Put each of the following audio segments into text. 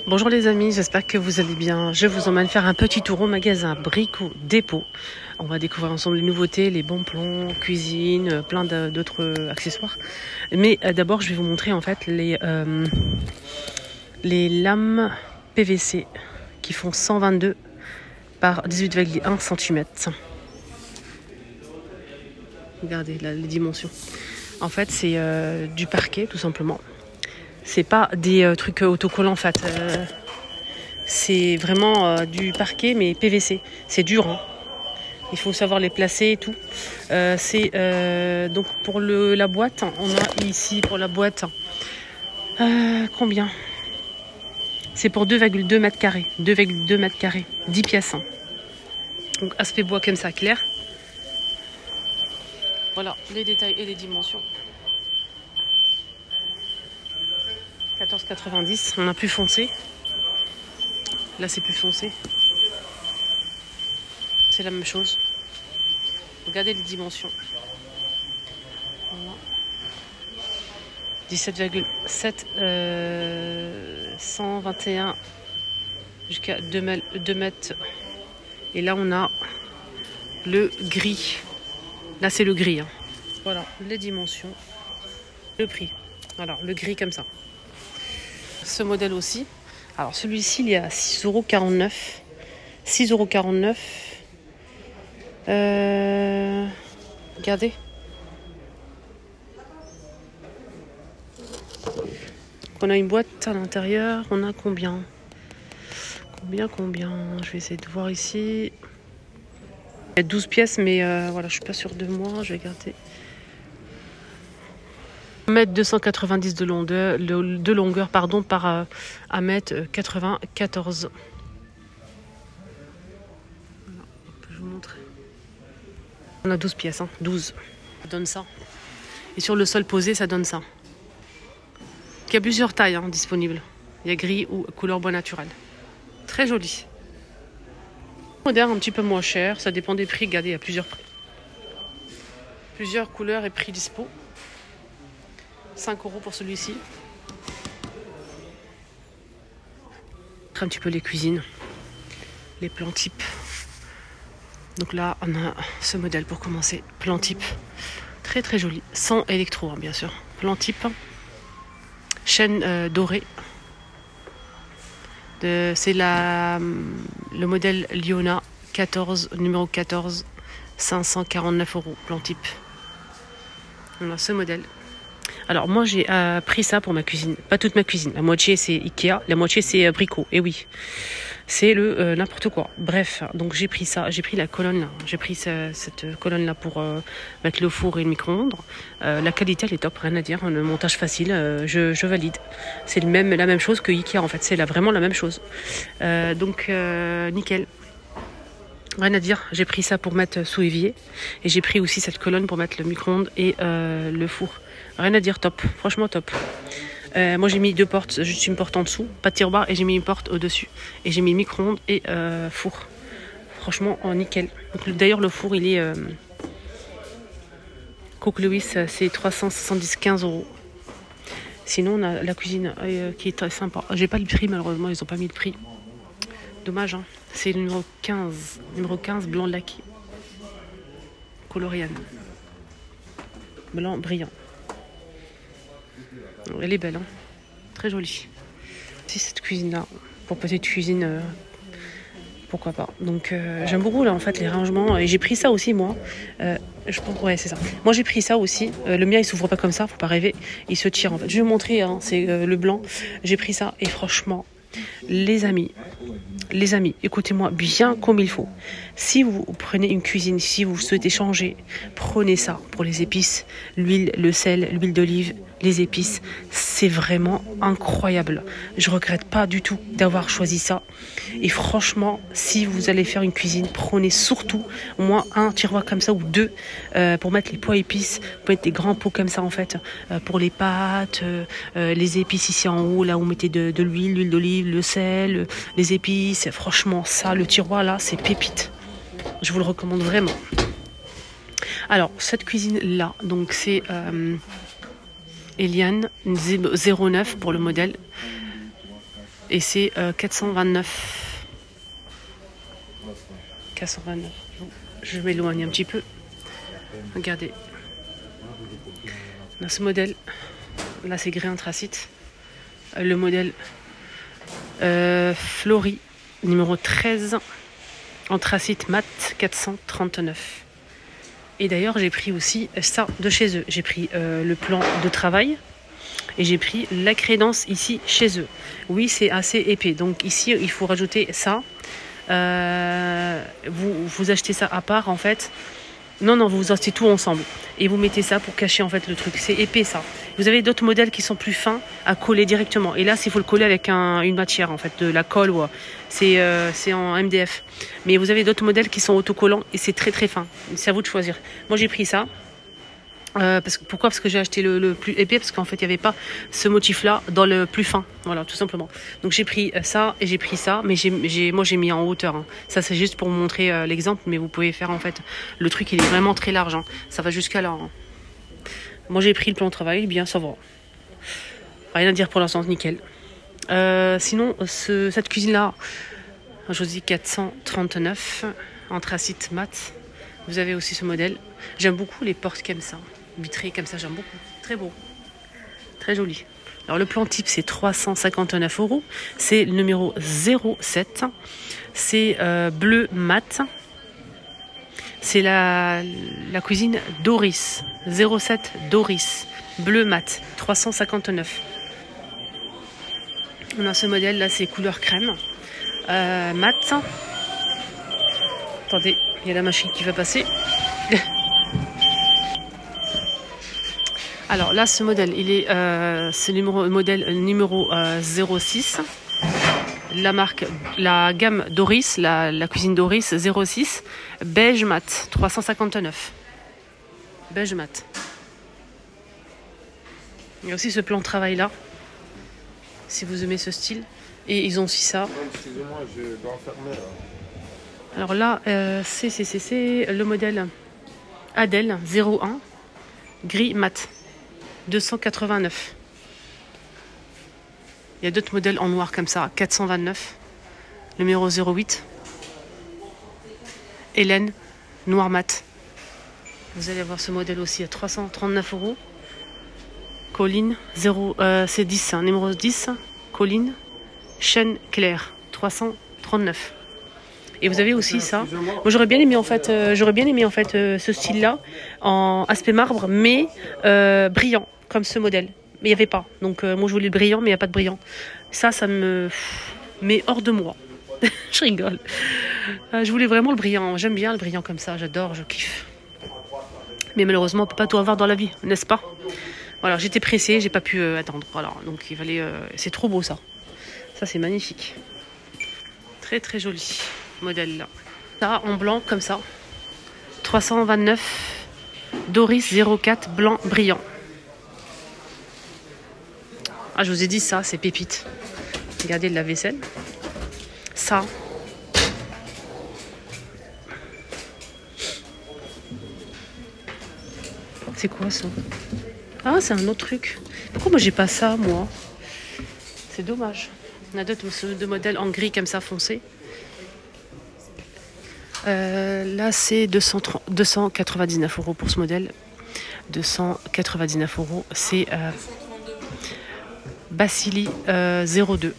Bonjour les amis, j'espère que vous allez bien. Je vous emmène faire un petit tour au magasin Brico Dépôt. On va découvrir ensemble les nouveautés, les bons plans, cuisine, plein d'autres accessoires. Mais d'abord, je vais vous montrer en fait les lames PVC qui font 122 par 18,1 cm. Regardez là, les dimensions. En fait, c'est du parquet tout simplement. C'est pas des trucs autocollants en fait. C'est vraiment du parquet mais PVC. C'est dur. Hein. Il faut savoir les placer et tout. Donc pour la boîte, on a ici pour la boîte combien? C'est pour 2,2 mètres carrés. 2,2 mètres carrés. 10 pièces. Hein. Donc aspect bois comme ça, clair. Voilà les détails et les dimensions. 14,90. On a plus foncé. Là c'est plus foncé. C'est la même chose. Regardez les dimensions. Voilà. 17,7 121 jusqu'à 2 mètres. Et là on a le gris. Là c'est le gris. Hein. Voilà les dimensions. Le prix. Voilà le gris comme ça. Ce modèle aussi. Alors celui-ci il est à 6,49 €. 6,49 €. Regardez. On a une boîte à l'intérieur. On a combien? Combien? Je vais essayer de voir ici. Il y a 12 pièces, mais voilà, je suis pas sûre de moi. Je vais regarder. 1,290 m de longueur pardon, par 1,94 m. Je vais vous montrer. On a 12 pièces, hein, 12. Ça donne ça. Et sur le sol posé, ça donne ça. Il y a plusieurs tailles hein, disponibles. Il y a gris ou couleur bois naturel. Très joli. Moderne, un petit peu moins cher. Ça dépend des prix. Regardez, il y a plusieurs prix. Plusieurs couleurs et prix dispo. 5 € pour celui-ci. Un petit peu les cuisines. Les plans types. Donc là, on a ce modèle pour commencer. Plan type. Très très joli. Sans électro, hein, bien sûr. Plan type. Chaîne dorée. C'est le modèle Liona 14, numéro 14. 549 €. Plan type. On a ce modèle. Alors moi j'ai pris ça pour ma cuisine, pas toute ma cuisine, la moitié c'est Ikea, la moitié c'est Brico, et oui, c'est le n'importe quoi. Bref, donc j'ai pris ça, j'ai pris la colonne, j'ai pris cette colonne là pour mettre le four et le micro-ondes. La qualité elle est top, rien à dire, le montage facile, je valide. C'est la même chose que Ikea en fait, c'est vraiment la même chose. Donc nickel. Rien à dire, j'ai pris ça pour mettre sous évier et j'ai pris aussi cette colonne pour mettre le micro-ondes et le four. Rien à dire, top, franchement top. Moi j'ai mis 2 portes, juste une porte en dessous, pas de tiroir et j'ai mis une porte au-dessus. Et j'ai mis micro-ondes et four. Franchement nickel. D'ailleurs le four il est Cook Lewis, c'est 375 €. Sinon on a la cuisine qui est très sympa. J'ai pas le prix malheureusement, ils ont pas mis le prix. Dommage, hein. C'est le numéro 15. Numéro 15, blanc laqué. Coloriane. Blanc brillant. Elle est belle, hein. Très jolie. C'est cette cuisine-là. Pour petite cuisine, pourquoi pas. Donc j'aime beaucoup là en fait les rangements. Et j'ai pris ça aussi moi. Je pense, ouais c'est ça. Moi j'ai pris ça aussi. Le mien il s'ouvre pas comme ça, faut pas rêver. Il se tire en fait. Je vais vous montrer, hein, c'est le blanc. J'ai pris ça et franchement, les amis, écoutez-moi bien comme il faut. Si vous prenez une cuisine, si vous souhaitez changer, prenez ça pour les épices, l'huile, le sel, l'huile d'olive, les épices. C'est vraiment incroyable. Je regrette pas du tout d'avoir choisi ça. Et franchement, si vous allez faire une cuisine, prenez surtout au moins un tiroir comme ça ou 2 pour mettre les pots à épices. Vous pouvez mettre des grands pots comme ça en fait pour les pâtes, les épices ici en haut, là où vous mettez de l'huile, l'huile d'olive, le sel, les épices. Franchement, ça, le tiroir là, c'est pépite. Je vous le recommande vraiment. Alors, cette cuisine-là, donc c'est Eliane 09 pour le modèle. Et c'est 429. 429. Je m'éloigne un petit peu. Regardez. On a ce modèle. Là, c'est gris anthracite. Le modèle Flori, numéro 13. Anthracite mat, 439. Et d'ailleurs, j'ai pris aussi ça de chez eux. J'ai pris le plan de travail. Et j'ai pris la crédence ici chez eux. Oui, c'est assez épais. Donc ici, il faut rajouter ça. Vous achetez ça à part en fait. Non, vous achetez tout ensemble. Et vous mettez ça pour cacher en fait le truc. C'est épais ça. Vous avez d'autres modèles qui sont plus fins à coller directement. Et là, il faut le coller avec une matière en fait, de la colle. Ouais. C'est en MDF. Mais vous avez d'autres modèles qui sont autocollants et c'est très très fin. C'est à vous de choisir. Moi, j'ai pris ça. Pourquoi? Parce que j'ai acheté le plus épais, parce qu'en fait il n'y avait pas ce motif là dans le plus fin, voilà, tout simplement. Donc j'ai pris ça et j'ai pris ça, mais moi j'ai mis en hauteur, hein. Ça c'est juste pour vous montrer l'exemple, mais vous pouvez faire en fait, le truc il est vraiment très large, hein. Ça va jusqu'à là, hein. Moi j'ai pris le plan de travail, bien ça va, rien à dire pour l'instant, nickel. Sinon cette cuisine là, je vous dis 439, anthracite mat. Vous avez aussi ce modèle. J'aime beaucoup les portes comme ça, vitrées comme ça, j'aime beaucoup. Très beau, très joli. Alors le plan type c'est 359 €. C'est le numéro 07. C'est bleu mat. C'est la cuisine Doris. 07 Doris. Bleu mat. 359. On a ce modèle là, c'est couleur crème. Mat. Attendez, il y a la machine qui va passer. Alors là, ce modèle, il est c'est modèle numéro 06. La marque, la gamme Doris, la cuisine Doris 06, beige mat, 359. Beige mat. Il y a aussi ce plan de travail là, si vous aimez ce style. Et ils ont aussi ça. Excusez-moi, je dois enfermer là. Alors là, c'est le modèle Adèle 01, gris mat, 289. Il y a d'autres modèles en noir comme ça, 429, numéro 08. Hélène, noir mat. Vous allez avoir ce modèle aussi à 339 €. Colline, c'est 10, hein, numéro 10, Colline, chêne clair, 339. Et vous avez aussi ça. Moi j'aurais bien aimé en fait, ce style-là en aspect marbre, mais brillant comme ce modèle. Mais il n'y avait pas. Donc moi je voulais le brillant, mais il n'y a pas de brillant. Ça me met hors de moi. Je rigole. Je voulais vraiment le brillant. J'aime bien le brillant comme ça. J'adore, je kiffe. Mais malheureusement, on peut pas tout avoir dans la vie, n'est-ce pas? Voilà, j'étais pressée, j'ai pas pu attendre. Voilà, donc il fallait. C'est trop beau ça. Ça c'est magnifique. Très très joli modèle là. Ça en blanc comme ça. 329 Doris 04 blanc brillant. Ah, je vous ai dit ça, c'est pépite. Regardez de la vaisselle. Ça. C'est quoi ça? Ah, c'est un autre truc. Pourquoi moi j'ai pas ça, moi? C'est dommage. On a deux modèles en gris comme ça foncé. Là, c'est 299 € pour ce modèle. 299 €. C'est Bacilli 02.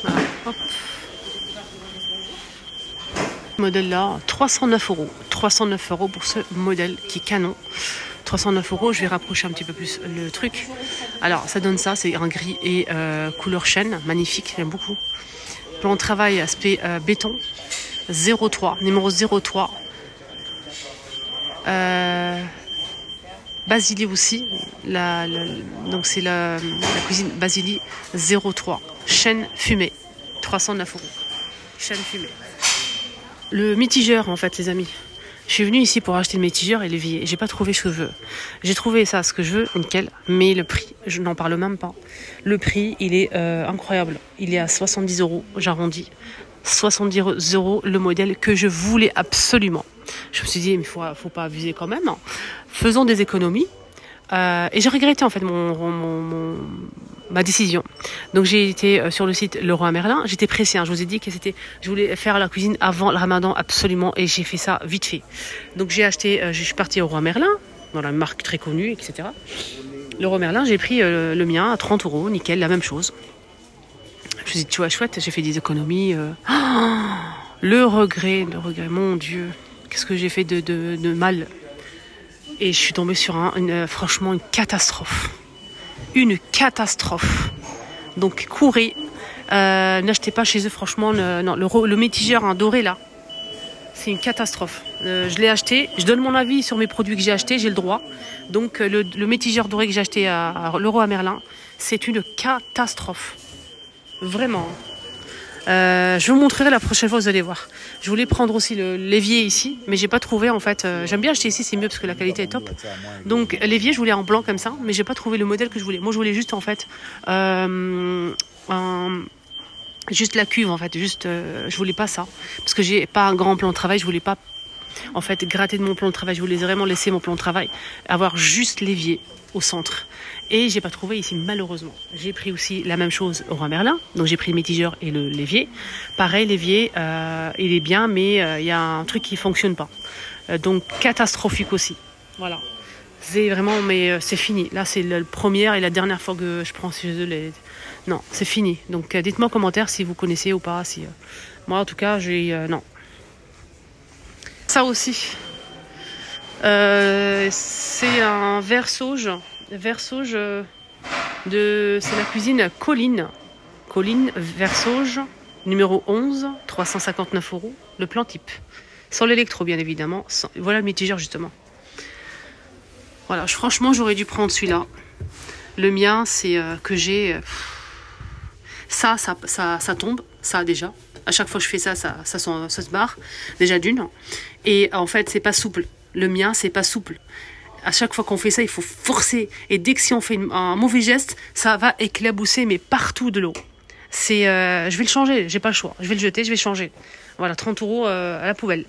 Voilà, hop. Modèle là, 309 €. 309 € pour ce modèle qui est canon. 309 €, je vais rapprocher un petit peu plus le truc. Alors, ça donne ça, c'est un gris et couleur chêne, magnifique, j'aime beaucoup. Plan de travail, aspect béton, 03, numéro 03. Basili aussi, donc c'est la cuisine Basili 03. Chêne fumé, 309 €. Chêne fumé. Le mitigeur, en fait, les amis. Je suis venue ici pour acheter le mitigeur et l'évier. J'ai pas trouvé ce que je veux. J'ai trouvé ça, ce que je veux, nickel. Mais le prix, je n'en parle même pas. Le prix, il est incroyable. Il est à 70 €, j'arrondis. 70 € le modèle que je voulais absolument. Je me suis dit, mais faut pas abuser quand même, hein. Faisons des économies. Et j'ai regretté en fait ma décision. Donc j'ai été sur le site Leroy Merlin. J'étais pressée, hein. Je vous ai dit que je voulais faire la cuisine avant le Ramadan absolument, et j'ai fait ça vite fait. Donc j'ai acheté, je suis partie au Leroy Merlin, dans la marque très connue, etc. Leroy Merlin, j'ai pris le mien à 30 €, nickel, la même chose. Je me suis dit, tu vois, chouette, j'ai fait des économies. Le regret, mon Dieu, qu'est-ce que j'ai fait de mal. Et je suis tombée sur franchement une catastrophe. Une catastrophe. Donc courez, n'achetez pas chez eux, franchement, le métigeur doré là. C'est une catastrophe. Je l'ai acheté, je donne mon avis sur mes produits que j'ai achetés, j'ai le droit. Donc le métigeur doré que j'ai acheté à Leroy Merlin, c'est une catastrophe. Vraiment. Je vous montrerai la prochaine fois, vous allez voir. Je voulais prendre aussi l'évier ici, mais j'ai pas trouvé en fait. J'aime bien acheter ici, c'est mieux parce que la qualité est top. Donc l'évier, je voulais en blanc comme ça, mais j'ai pas trouvé le modèle que je voulais. Moi, je voulais juste en fait juste la cuve en fait. Juste, je voulais pas ça parce que j'ai pas un grand plan de travail. Je voulais pas en fait gratter de mon plan de travail. Je voulais vraiment laisser mon plan de travail, avoir juste l'évier au centre. Et j'ai pas trouvé ici, malheureusement. J'ai pris aussi la même chose au Leroy Merlin. Donc j'ai pris le métigeur et l'évier. Pareil, l'évier, il est bien, mais il y a un truc qui fonctionne pas. Donc catastrophique aussi. Voilà. C'est vraiment, mais c'est fini. Là, c'est la première et la dernière fois que je prends chez eux Non, c'est fini. Donc dites-moi en commentaire si vous connaissez ou pas. Moi, en tout cas, non. Ça aussi. C'est un verre sauge. C'est la cuisine Colline. Colline, verre sauge, numéro 11, 359 €. Le plan type. Sans l'électro, bien évidemment. Voilà le métigeur, justement. Voilà, franchement, j'aurais dû prendre celui-là. Le mien, c'est que j'ai... Ça tombe, ça déjà. À chaque fois que je fais ça se barre. Déjà d'une. Et en fait, c'est pas souple. Le mien, c'est pas souple. À chaque fois qu'on fait ça, il faut forcer. Et dès que si on fait un mauvais geste, ça va éclabousser, mais partout de l'eau. Je vais le changer, j'ai pas le choix. Je vais le jeter, je vais changer. Voilà, 30 € à la poubelle.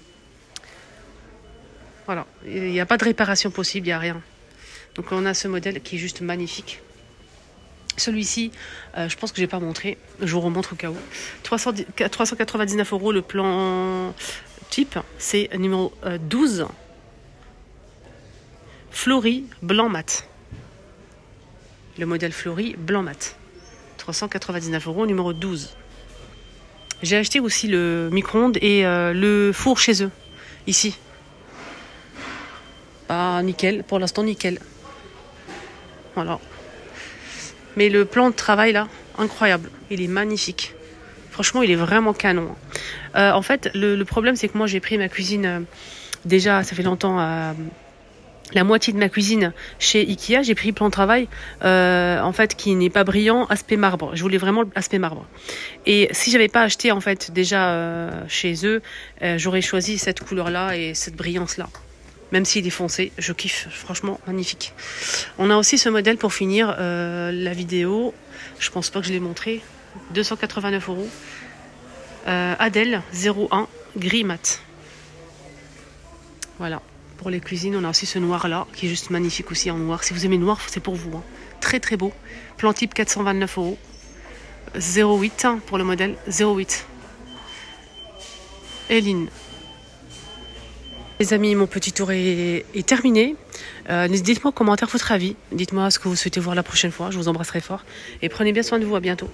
Voilà, il n'y a pas de réparation possible, il n'y a rien. Donc on a ce modèle qui est juste magnifique. Celui-ci, je pense que je n'ai pas montré. Je vous remontre au cas où. 399 € le plan type. C'est numéro 12. Fleury blanc mat. Le modèle Fleury blanc mat. 399 € numéro 12. J'ai acheté aussi le micro-ondes et le four chez eux. Ici. Ah, nickel. Pour l'instant, nickel. Voilà. Mais le plan de travail, là, incroyable. Il est magnifique. Franchement, il est vraiment canon. En fait, le problème, c'est que moi, j'ai pris ma cuisine... déjà, ça fait longtemps... la moitié de ma cuisine chez Ikea, j'ai pris plan de travail en fait qui n'est pas brillant, aspect marbre. Je voulais vraiment l'aspect marbre. Et si j'avais pas acheté en fait déjà chez eux, j'aurais choisi cette couleur-là et cette brillance-là. Même s'il est foncé, je kiffe, franchement magnifique. On a aussi ce modèle pour finir la vidéo. Je pense pas que je l'ai montré. 289 €. Adèle 01 gris mat. Voilà. Pour les cuisines, on a aussi ce noir-là, qui est juste magnifique aussi en noir. Si vous aimez le noir, c'est pour vous. Hein. Très très beau. Plan type 429 €. 08 pour le modèle. 08. Eline. Les amis, mon petit tour est terminé. Dites-moi en commentaire votre avis. Dites-moi ce que vous souhaitez voir la prochaine fois. Je vous embrasse très fort. Et prenez bien soin de vous. À bientôt.